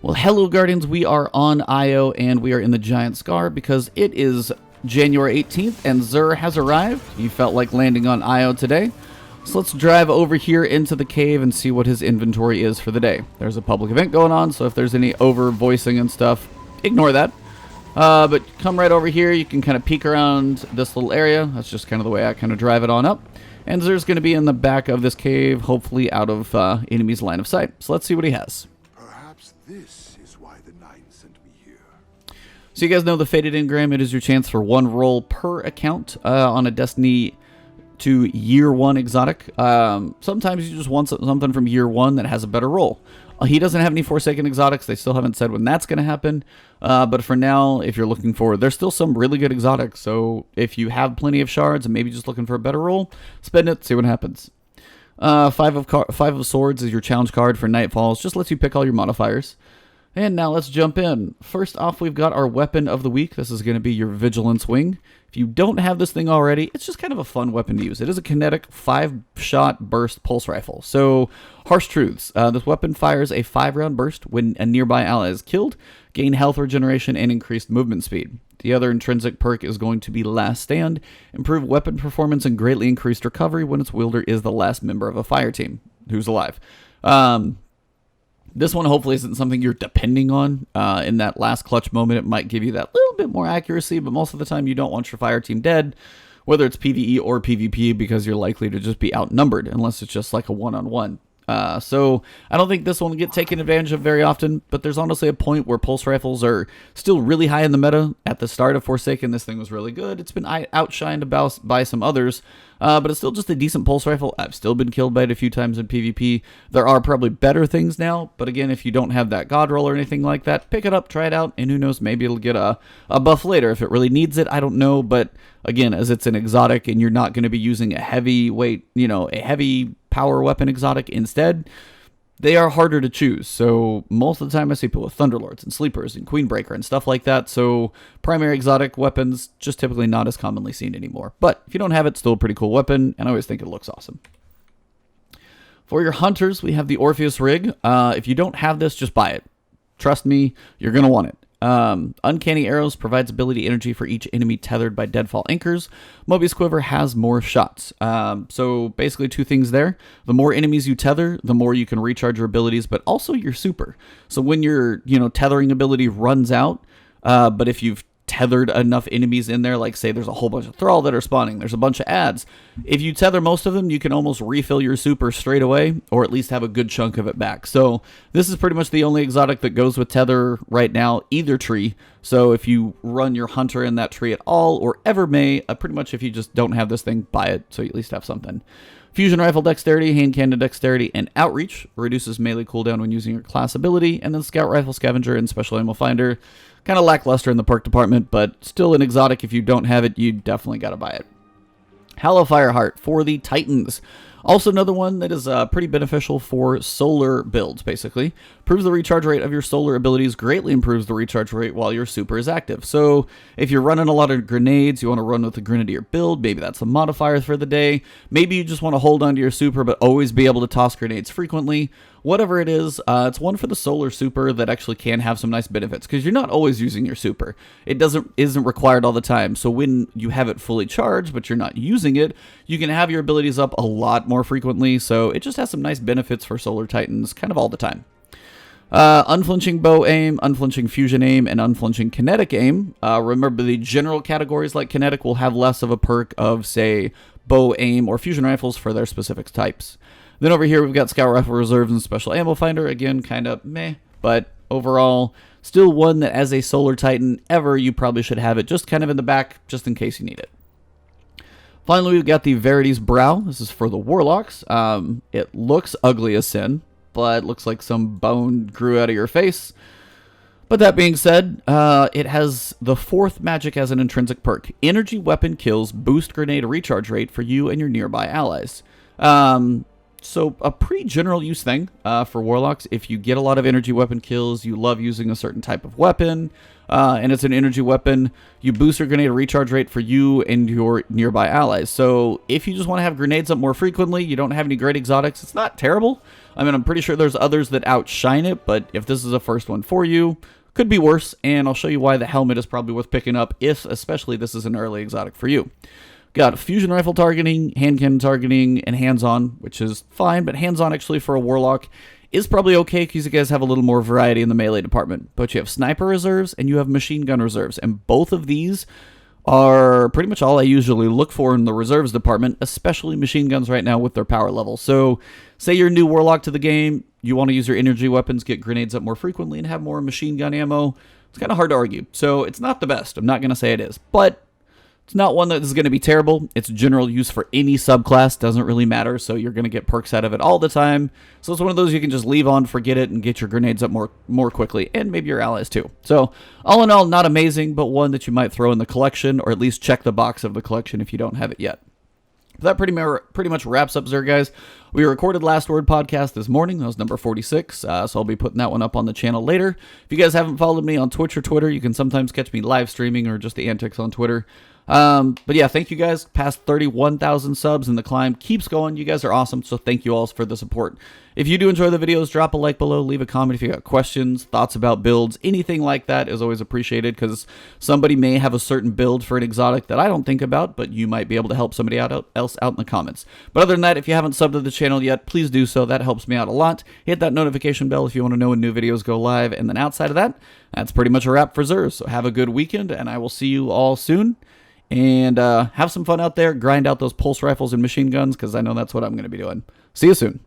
Well, hello Guardians, we are on IO and we are in the Giant Scar because it is January 18th and Xur has arrived. He felt like landing on IO today. So let's drive over here into the cave and see what his inventory is for the day. There's a public event going on, so if there's any over voicing and stuff, ignore that. But come right over here, you can kind of peek around this little area. That's just kind of the way I kind of drive it on up. And Xur's going to be in the back of this cave, hopefully out of enemy's line of sight. So let's see what he has. This is why the Nine sent me here. So you guys know the Fated Engram. It is your chance for one roll per account on a Destiny to Year 1 exotic. Sometimes you just want something from Year 1 that has a better roll. He doesn't have any Forsaken exotics. They still haven't said when that's going to happen. But for now, if you're looking for, there's still some really good exotics. So if you have plenty of shards and maybe just looking for a better roll, spend it, see what happens. Five of Swords is your challenge card for Nightfalls. Just lets you pick all your modifiers. And now let's jump in. First off, we've got our weapon of the week. This is going to be your Vigillance Wing. If you don't have this thing already, it's just kind of a fun weapon to use. It is a kinetic 5-shot burst pulse rifle. So, harsh truths. This weapon fires a 5-round burst when a nearby ally is killed, gain health regeneration, and increased movement speed. The other intrinsic perk is going to be Last Stand, improve weapon performance, and greatly increased recovery when its wielder is the last member of a fire team who's alive. This one hopefully isn't something you're depending on. In that last clutch moment, it might give you that little bit more accuracy, but most of the time you don't want your fire team dead, whether it's PvE or PvP, because you're likely to just be outnumbered, unless it's just like a one-on-one. So I don't think this one will get taken advantage of very often, but there's honestly a point where pulse rifles are still really high in the meta. At the start of Forsaken, this thing was really good. It's been outshined by some others, but it's still just a decent pulse rifle. I've still been killed by it a few times in PvP. There are probably better things now, but again, if you don't have that god roll or anything like that, pick it up, try it out, and who knows, maybe it'll get a buff later if it really needs it. I don't know, but again, as it's an exotic and you're not going to be using a heavyweight, a heavy power weapon exotic instead, they are harder to choose. So most of the time I see people with Thunderlords and Sleepers and Queenbreaker and stuff like that. So primary exotic weapons just typically not as commonly seen anymore. But if you don't have it, still a pretty cool weapon, and I always think it looks awesome. For your hunters, we have the Orpheus rig. If you don't have this, just buy it. Trust me, you're going to want it. Uncanny Arrows provides ability energy for each enemy tethered by deadfall anchors. Mobius Quiver has more shots. So basically two things there. The more enemies you tether, the more you can recharge your abilities, but also your super. So when your tethering ability runs out, but if you've tethered enough enemies in there, like say there's a whole bunch of Thrall that are spawning, there's a bunch of ads. If you tether most of them, you can almost refill your super straight away, or at least have a good chunk of it back. So this is pretty much the only exotic that goes with tether right now, either tree. So if you run your hunter in that tree at all, or ever may, pretty much if you just don't have this thing, buy it, so you at least have something. Fusion Rifle Dexterity, Hand Cannon Dexterity, and Outreach reduces melee cooldown when using your class ability, and then Scout Rifle Scavenger and Special Ammo Finder. Kind of lackluster in the perk department, but still an exotic. If you don't have it, you definitely got to buy it. Hallowfire Heart for the Titans. Also another one that is pretty beneficial for solar builds, basically. Improves the recharge rate of your solar abilities, greatly improves the recharge rate while your super is active. So if you're running a lot of grenades, you want to run with a grenadier build, maybe that's a modifier for the day. Maybe you just want to hold onto your super but always be able to toss grenades frequently. Whatever it is, it's one for the solar super that actually can have some nice benefits, because you're not always using your super. It isn't required all the time. So when you have it fully charged but you're not using it, you can have your abilities up a lot more frequently. So it just has some nice benefits for solar titans kind of all the time. Unflinching bow aim, unflinching fusion aim, and unflinching kinetic aim. Remember, the general categories like kinetic will have less of a perk of, say, bow aim or fusion rifles for their specific types. Then over here we've got Scout Rifle Reserves and Special Ammo Finder. Again, kind of meh, but overall, still one that as a solar titan ever, you probably should have it just kind of in the back, just in case you need it. Finally, we've got the Verity's Brow. This is for the Warlocks. It looks ugly as sin, but looks like some bone grew out of your face. But that being said, it has the 4th magic as an intrinsic perk. Energy weapon kills boost grenade recharge rate for you and your nearby allies. So a pretty general use thing for Warlocks. If you get a lot of energy weapon kills, you love using a certain type of weapon, and it's an energy weapon, you boost your grenade recharge rate for you and your nearby allies. So if you just want to have grenades up more frequently, you don't have any great exotics, it's not terrible. I mean, I'm pretty sure there's others that outshine it, but if this is a first one for you, could be worse, and I'll show you why the helmet is probably worth picking up if, especially, this is an early exotic for you. Got fusion rifle targeting, hand cannon targeting, and hands-on, which is fine, but hands-on actually for a Warlock is probably okay because you guys have a little more variety in the melee department. But you have sniper reserves and you have machine gun reserves, and both of these are pretty much all I usually look for in the reserves department, especially machine guns right now with their power level. So say you're a new Warlock to the game, you want to use your energy weapons, get grenades up more frequently, and have more machine gun ammo. It's kind of hard to argue. So it's not the best. I'm not going to say it is, but it's not one that is going to be terrible. It's general use for any subclass. Doesn't really matter, so you're going to get perks out of it all the time. So it's one of those you can just leave on, forget it, and get your grenades up more quickly, and maybe your allies too. So all in all, not amazing, but one that you might throw in the collection, or at least check the box of the collection if you don't have it yet. That pretty much wraps up Xur, guys. We recorded Last Word podcast this morning. That was number 46, so I'll be putting that one up on the channel later. If you guys haven't followed me on Twitch or Twitter, you can sometimes catch me live streaming or just the antics on Twitter. But yeah, thank you guys. Past 31,000 subs and the climb keeps going. You guys are awesome, so thank you all for the support. If you do enjoy the videos, drop a like below, leave a comment if you got questions, thoughts about builds, anything like that is always appreciated, because somebody may have a certain build for an exotic that I don't think about, but you might be able to help somebody else out in the comments. But other than that, if you haven't subbed to the channel yet, please do so. That helps me out a lot. Hit that notification bell if you want to know when new videos go live. And then outside of that, that's pretty much a wrap for Xur. So have a good weekend, and I will see you all soon. And have some fun out there. Grind out those pulse rifles and machine guns, because I know that's what I'm going to be doing. See you soon.